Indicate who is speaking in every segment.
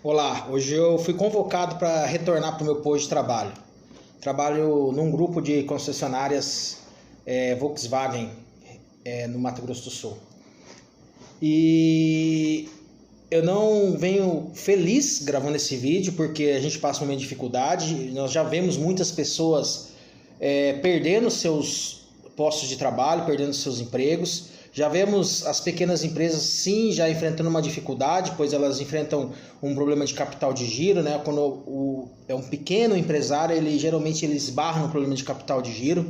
Speaker 1: Olá, hoje eu fui convocado para retornar para o meu posto de trabalho. Trabalho num grupo de concessionárias Volkswagen no Mato Grosso do Sul. E eu não venho feliz gravando esse vídeo porque a gente passa um momento de dificuldade. Nós já vemos muitas pessoas perdendo seus postos de trabalho, perdendo seus empregos. Já vemos as pequenas empresas, sim, já enfrentando uma dificuldade, pois elas enfrentam um problema de capital de giro, né? Quando é um pequeno empresário, geralmente ele esbarra no problema de capital de giro.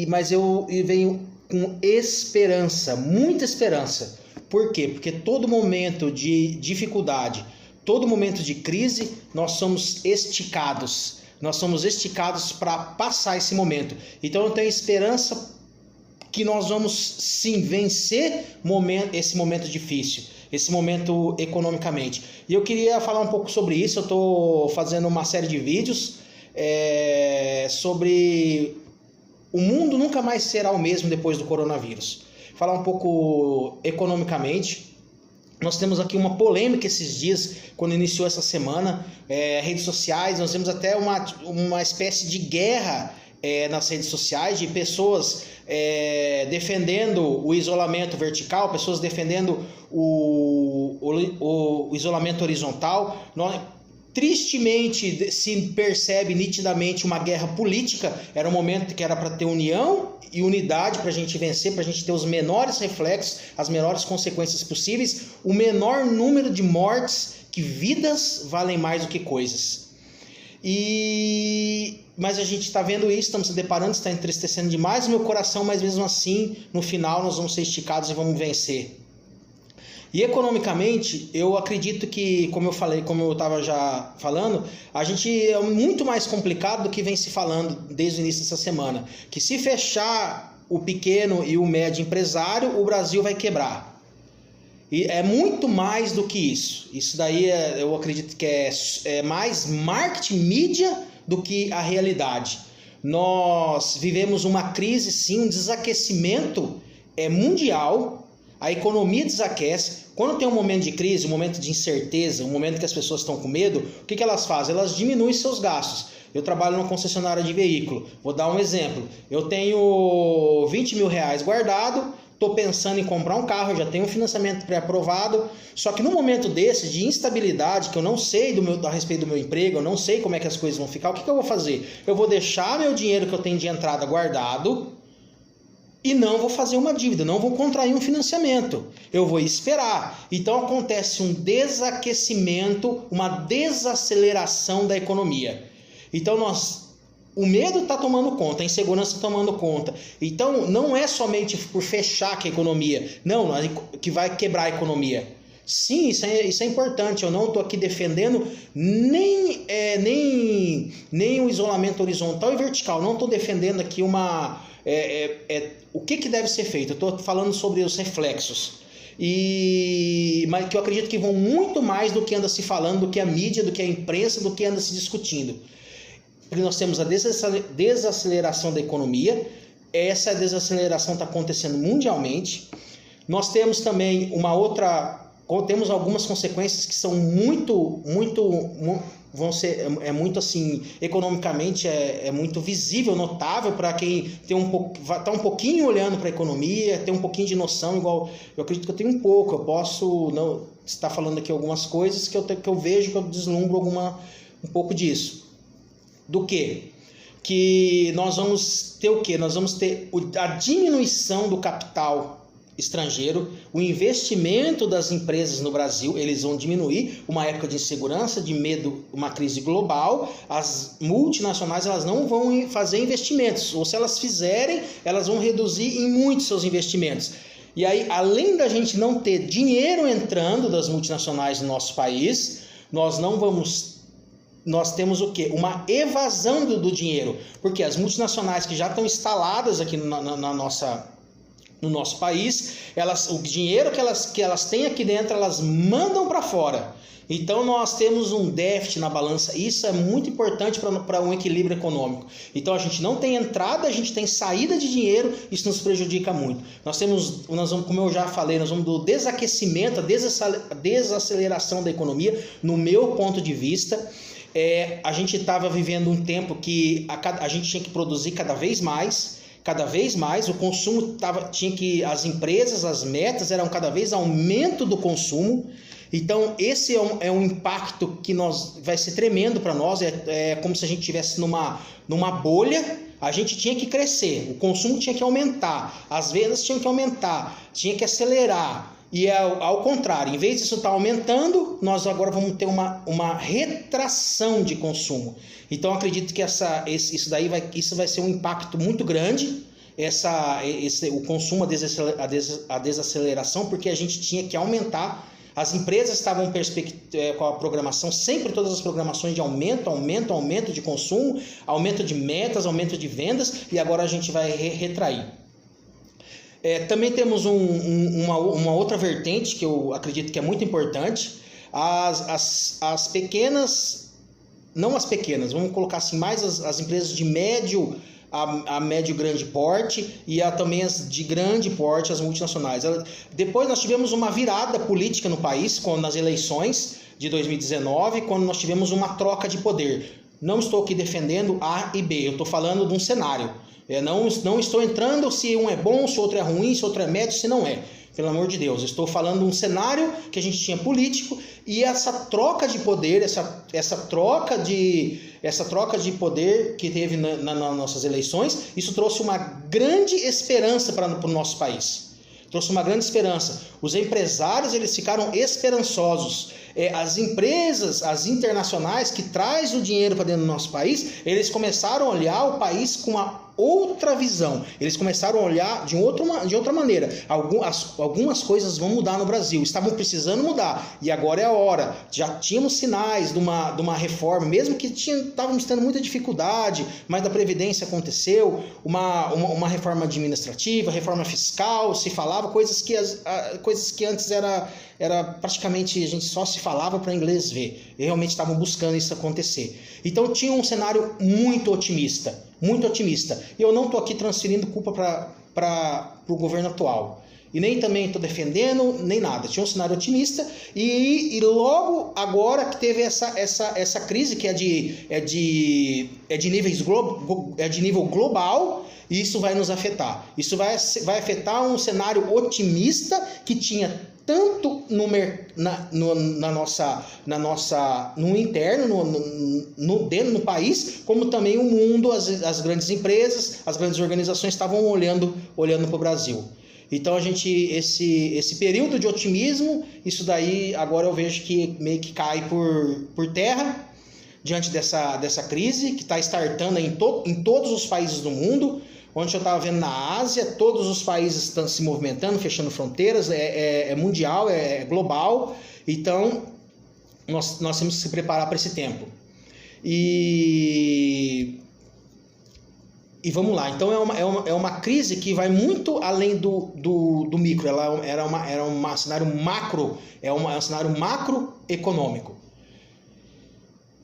Speaker 1: Mas eu venho com esperança, muita esperança. Por quê? Porque todo momento de dificuldade, todo momento de crise, nós somos esticados. Nós somos esticados para passar esse momento. Então eu tenho esperança que nós vamos sim vencer esse momento difícil, esse momento economicamente. E eu queria falar um pouco sobre isso. Eu estou fazendo uma série de vídeos sobre o mundo nunca mais será o mesmo depois do coronavírus. Falar um pouco economicamente. Nós temos aqui uma polêmica esses dias, quando iniciou essa semana, redes sociais, nós temos até uma espécie de guerra nas redes sociais, de pessoas defendendo o isolamento vertical, pessoas defendendo o isolamento horizontal. Tristemente se percebe nitidamente uma guerra política. Era um momento que era para ter união e unidade para a gente vencer, para a gente ter os menores reflexos, as menores consequências possíveis, o menor número de mortes, que vidas valem mais do que coisas. Mas a gente está vendo isso, estamos se deparando, está entristecendo demais o meu coração, mas mesmo assim, no final, nós vamos ser esticados e vamos vencer. E economicamente, eu acredito que, como eu estava já falando, a gente é muito mais complicado do que vem se falando desde o início dessa semana. Que se fechar o pequeno e o médio empresário, o Brasil vai quebrar. E é muito mais do que isso. Isso daí eu acredito que é mais marketing, mídia, do que a realidade. Nós vivemos uma crise, sim, um desaquecimento mundial. A economia desaquece. Quando tem um momento de crise, um momento de incerteza, um momento que as pessoas estão com medo, o que elas fazem? Elas diminuem seus gastos. Eu trabalho numa concessionária de veículo. Vou dar um exemplo. Eu tenho 20 mil reais guardado, estou pensando em comprar um carro, já tenho um financiamento pré-aprovado, só que no momento desse, de instabilidade, que eu não sei a respeito do meu emprego, eu não sei como é que as coisas vão ficar, o que eu vou fazer? Eu vou deixar meu dinheiro que eu tenho de entrada guardado e não vou fazer uma dívida, não vou contrair um financiamento, eu vou esperar. Então acontece um desaquecimento, uma desaceleração da economia. Então o medo está tomando conta, a insegurança está tomando conta. Então, não é somente por fechar que a economia, não, que vai quebrar a economia. Sim, isso é importante. Eu não estou aqui defendendo nem o isolamento horizontal e vertical. Não estou defendendo aqui o que deve ser feito. Eu estou falando sobre os reflexos. Mas que eu acredito que vão muito mais do que anda se falando, do que a mídia, do que a imprensa, do que anda se discutindo. Porque nós temos a desaceleração da economia. Essa desaceleração está acontecendo mundialmente. Nós temos também temos algumas consequências que são muito assim, economicamente é muito visível, notável para quem está um pouquinho olhando para a economia, tem um pouquinho de noção, igual eu acredito que eu tenho um pouco. Eu posso não estar falando aqui algumas coisas que eu vejo, que eu deslumbro um pouco disso. Do quê? Que nós vamos ter o quê? Nós vamos ter a diminuição do capital estrangeiro, o investimento das empresas no Brasil, eles vão diminuir. Uma época de insegurança, de medo, uma crise global, as multinacionais elas não vão fazer investimentos, ou se elas fizerem, elas vão reduzir em muito seus investimentos. E aí, além da gente não ter dinheiro entrando das multinacionais no nosso país, nós temos o quê? Uma evasão do dinheiro. Porque as multinacionais que já estão instaladas aqui na nossa no nosso país, o dinheiro que elas têm aqui dentro, elas mandam para fora. Então nós temos um déficit na balança, isso é muito importante para um equilíbrio econômico. Então a gente não tem entrada, a gente tem saída de dinheiro, isso nos prejudica muito. Nós vamos, como eu já falei, nós vamos do desaquecimento, a desaceleração da economia, no meu ponto de vista. A gente estava vivendo um tempo que a gente tinha que produzir cada vez mais, o consumo as empresas, as metas eram cada vez aumento do consumo. Então esse é um impacto que vai ser tremendo para nós, é como se a gente estivesse numa bolha. A gente tinha que crescer, o consumo tinha que aumentar, as vendas tinham que aumentar, tinha que acelerar. E ao contrário, em vez disso estar aumentando, nós agora vamos ter uma retração de consumo. Então acredito que isso vai ser um impacto muito grande, o consumo, a desaceleração, porque a gente tinha que aumentar. As empresas estavam com a programação, sempre todas as programações de aumento de consumo, aumento de metas, aumento de vendas, e agora a gente vai retrair. Também temos uma outra vertente que eu acredito que é muito importante, as pequenas, não as pequenas, vamos colocar assim, mais as empresas de médio a médio e grande porte e também as de grande porte, as multinacionais. Depois nós tivemos uma virada política no país, nas eleições de 2019, quando nós tivemos uma troca de poder. Não estou aqui defendendo A e B, eu estou falando de um cenário. Não estou entrando se um é bom, se outro é ruim, se outro é médio, se não é. Pelo amor de Deus, eu estou falando de um cenário que a gente tinha político, e essa troca de poder, essa troca de poder que teve nas nossas eleições, isso trouxe uma grande esperança para o nosso país. Trouxe uma grande esperança. Os empresários, eles ficaram esperançosos. As empresas, as internacionais que trazem o dinheiro para dentro do nosso país, eles começaram a olhar o país com uma outra visão. Eles começaram a olhar de outra maneira. Algumas coisas vão mudar no Brasil. Estavam precisando mudar. E agora é a hora. Já tínhamos sinais de uma reforma, mesmo que estávamos tendo muita dificuldade, mas da Previdência aconteceu, uma reforma administrativa, reforma fiscal, se falava coisas que antes era praticamente, a gente só se falava para inglês ver. E realmente estavam buscando isso acontecer. Então tinha um cenário muito otimista. Muito otimista. E eu não estou aqui transferindo culpa para o governo atual. E nem também estou defendendo, nem nada. Tinha um cenário otimista e logo agora que teve essa crise que é de nível global, isso vai nos afetar. Isso vai afetar um cenário otimista que tinha tanto no interno, no país, como também o mundo, as grandes empresas, as grandes organizações estavam olhando para o Brasil. Então esse período de otimismo, isso daí agora eu vejo que meio que cai por terra diante dessa crise que está startando em todos os países do mundo. Onde eu estava vendo na Ásia, todos os países estão se movimentando, fechando fronteiras, é mundial, é global. Então, nós temos que se preparar para esse tempo. E vamos lá. Então, é uma crise que vai muito além do micro. Ela era um cenário macro, é um cenário macroeconômico.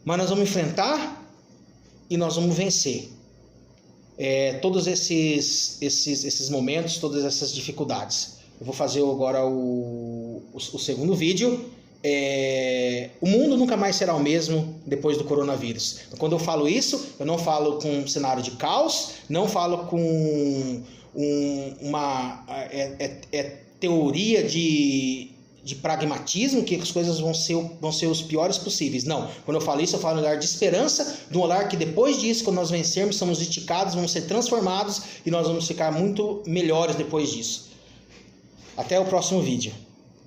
Speaker 1: Mas nós vamos enfrentar e nós vamos vencer. Todos esses momentos, todas essas dificuldades. Eu vou fazer agora o segundo vídeo. O mundo nunca mais será o mesmo depois do coronavírus. Quando eu falo isso, eu não falo com um cenário de caos, não falo com uma teoria de pragmatismo, que as coisas vão ser os piores possíveis. Não, quando eu falo isso, eu falo de um olhar de esperança, de um olhar que depois disso, quando nós vencermos, somos esticados, vamos ser transformados e nós vamos ficar muito melhores depois disso. Até o próximo vídeo.